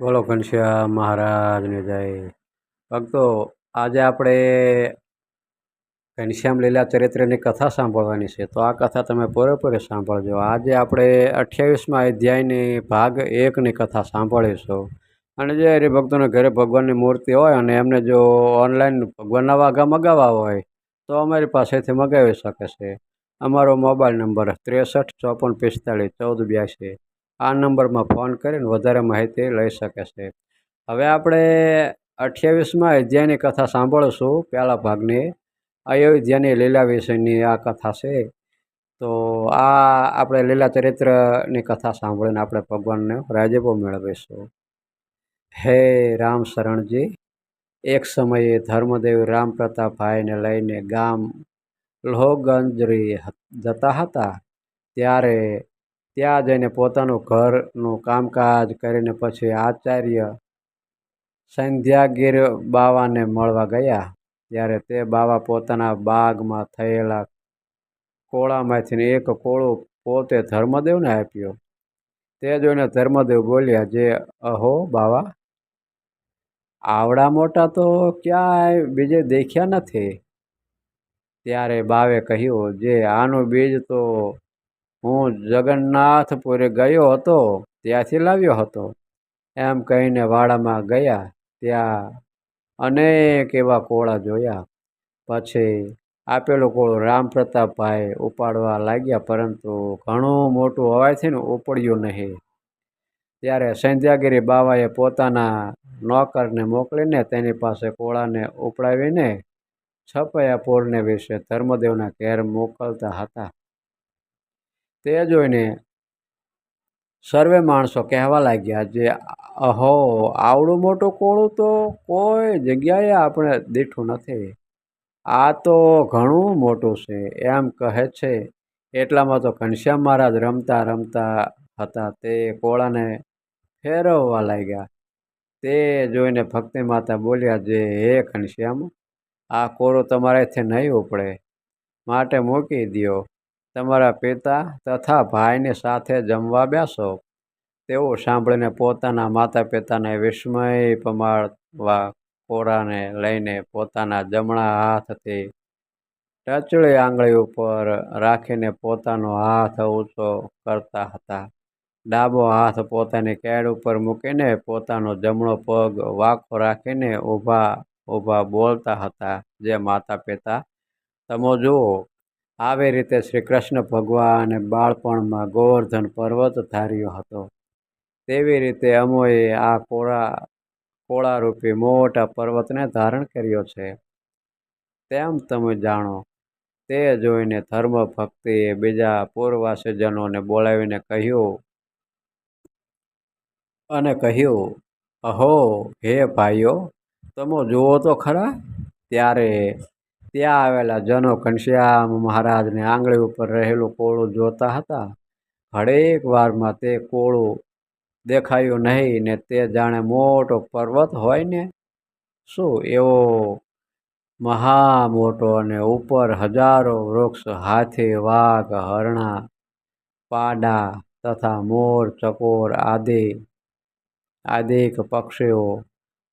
બોલો ઘનશ્યામ મહારાજને જય. ભક્તો, આજે આપણે ઘનશ્યામ લીલા ચરિત્રની કથા સાંભળવાની છે. તો આ કથા તમે પૂરેપૂરી સાંભળજો. આજે આપણે 28મા અધ્યાયની ભાગ 1ની કથા સાંભળીશું. અને જે હરિભક્તોને ઘરે ભગવાનની મૂર્તિ હોય અને એમને જો ઓનલાઈન ભગવાનના વાઘા મગાવવા હોય તો અમારી પાસેથી મગાવી શકે છે. અમારો મોબાઈલ નંબર 63 54 45 14 82. આ નંબરમાં ફોન કરીને વધારે માહિતી લઈ શકે છે. હવે આપણે 28મા અધ્યાયની કથા સાંભળીશું. પહેલા ભાગની અયોધ્યાની લીલા વિષયની આ કથા છે. તો આ આપણે લીલા ચરિત્રની કથા સાંભળીને આપણે ભગવાનને રાજીપો મેળવીશું. હે રામ શરણજી, એક સમયે ધર્મદેવ રામ પ્રતાપભાઈને લઈને ગામ લોહગંજરી જતા હતા. ત્યારે ત્યાં જઈને પોતાનું ઘરનું કામકાજ કરીને પછી આચાર્ય સંધ્યાગીર બાવાને મળવા ગયા. ત્યારે તે બાવા પોતાના બાગમાં થયેલા કોળામાંથી એક કોળું પોતે ધર્મદેવને આપ્યો. તે જોઈને ધર્મદેવ બોલ્યા, જે અહો બાવા, આવડા મોટા તો ક્યાંય બીજે દેખ્યા નથી. ત્યારે બાવે કહ્યું, જે આનું બીજ તો હું જગન્નાથપુરે ગયો હતો ત્યાંથી લાવ્યો હતો. એમ કહીને વાડામાં ગયા. ત્યાં અનેક એવા કોળા જોયા. પછી આપેલું કોળું રામ પ્રતાપભાઈ ઉપાડવા લાગ્યા, પરંતુ ઘણું મોટું હોવાથી ને ઉપડ્યું નહીં. ત્યારે સંધ્યાગીરી બાવાએ પોતાના નોકરને મોકલીને તેની પાસે કોળાને ઉપડાવીને છપૈયાપુરને વિશે ધર્મદેવના ઘેર મોકલતા હતા. તે જોઈને સર્વે માણસો કહેવા લાગ્યા, જે અહો, આવડું મોટું કોળું તો કોઈ જગ્યાએ આપણે દીઠું નથી. આ તો ઘણું મોટું છે. એમ કહે છે એટલામાં તો ઘનશ્યામ મહારાજ રમતા રમતા હતા તે કોળાને ફેરવવા લાગ્યા. તે જોઈને ભક્તિ માતા બોલ્યા, જે હે ઘનશ્યામ, આ કોળું તમારાથી નહીં ઉપડે, માટે મૂકી દ્યો. તમારા પિતા તથા ભાઈની સાથે જમવા બેસો. તેવું સાંભળીને પોતાના માતા પિતાને વિસ્મય પમાડવા કોળાને લઈને પોતાના જમણા હાથથી ટચલી આંગળી ઉપર રાખીને પોતાનો હાથ ઊંચો કરતા હતા. ડાબો હાથ પોતાની કેડ ઉપર મૂકીને પોતાનો જમણો પગ વાંકો રાખીને ઊભા ઊભા બોલતા હતા, જે માતા પિતા, તમે જુઓ, આવી રીતે શ્રી કૃષ્ણ ભગવાને બાળપણમાં ગોવર્ધન પર્વત ધાર્યો હતો. તેવી રીતે અમોએ આ કોળારૂપી મોટા પર્વતને ધારણ કર્યો છે, તેમ તમે જાણો. તે જોઈને ધર્મ ભક્તિએ બીજા પૂર્વવાસીજનોને બોલાવીને કહ્યું, અહો, હે ભાઈઓ, તમે જુઓ તો ખરા. ત્યારે ત્યાં આવેલા જનો ઘનશ્યામ મહારાજની આંગળી ઉપર રહેલું કોળું જોતા હતા. ઘડીક વારમાં તે કોળું દેખાયું નહીં ને તે જાણે મોટો પર્વત હોય ને શું એવો મહા મોટો, અને ઉપર હજારો વૃક્ષ, હાથી, વાઘ, હરણા, પાડા તથા મોર, ચકોર આદિક પક્ષીઓ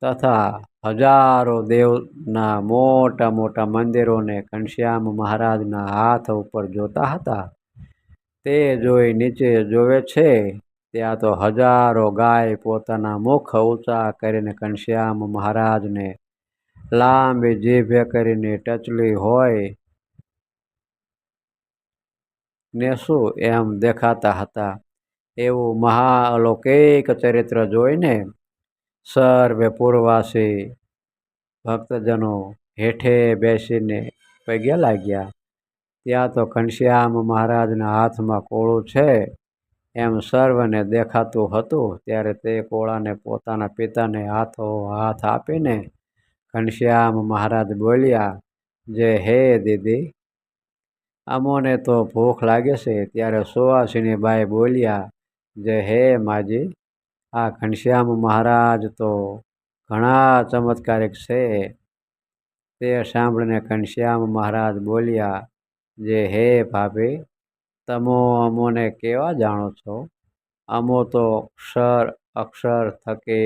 તથા હજારો દેવના મોટા મોટા મંદિરોને ઘનશ્યામ મહારાજના હાથ ઉપર જોતા હતા. તે જોઈ નીચે જોવે છે ત્યાં તો હજારો ગાય પોતાના મુખ ઊંચા કરીને ઘનશ્યામ મહારાજને લાંબી જીભે કરીને ટચલી હોય ને શું એમ દેખાતા હતા. એવું મહાઅલૌકિક ચરિત્ર જોઈને સર્વે પૂર્વવાસી ભક્તજનો હેઠે બેસીને પગે લાગ્યા. ત્યાં તો ઘનશ્યામ મહારાજના હાથમાં કોળું છે એમ સર્વને દેખાતું હતું. ત્યારે તે કોળાને પોતાના પિતાને હાથો હાથ આપીને ઘનશ્યામ મહારાજ બોલ્યા, જે હે દીદી, અમોને તો ભૂખ લાગે છે. ત્યારે સુવાસિની બાઈ બોલ્યા, જે હે માજી, આ ઘનશ્યામ મહારાજ તો ઘણા ચમત્કારિક છે. તે સાંભળીને ઘનશ્યામ મહારાજ બોલ્યા, જે હે ભાભી, તમે અમોને કેવા જાણો છો? અમો તો ક્ષર અક્ષર થકે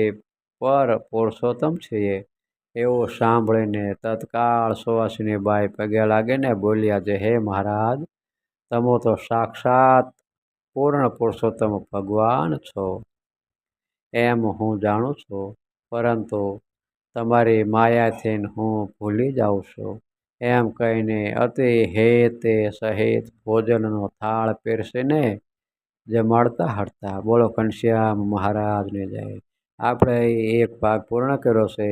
પર પુરુષોત્તમ છીએ એવું સાંભળીને તત્કાળ સુવાસિની બાઈ પગે લાગીને બોલ્યા છે, હે મહારાજ, તમે તો સાક્ષાત પૂર્ણ પુરુષોત્તમ ભગવાન છો એમ હું જાણું છું, પરંતુ તમારી માયાથી હું ભૂલી જાઉં છું. એમ કહીને અતિ હેતે સહિત ભોજનનો થાળ પીરસીને જમાડતા હતા. બોલો ઘનશ્યામ મહારાજને જય. આપણે એક ભાગ પૂર્ણ કર્યો છે.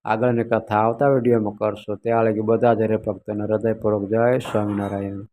આગળની કથા આવતા વિડીયોમાં કરશો. ત્યાં લગી બધા જ હરિભક્તોને હૃદયપૂર્વક જય સ્વામિનારાયણ.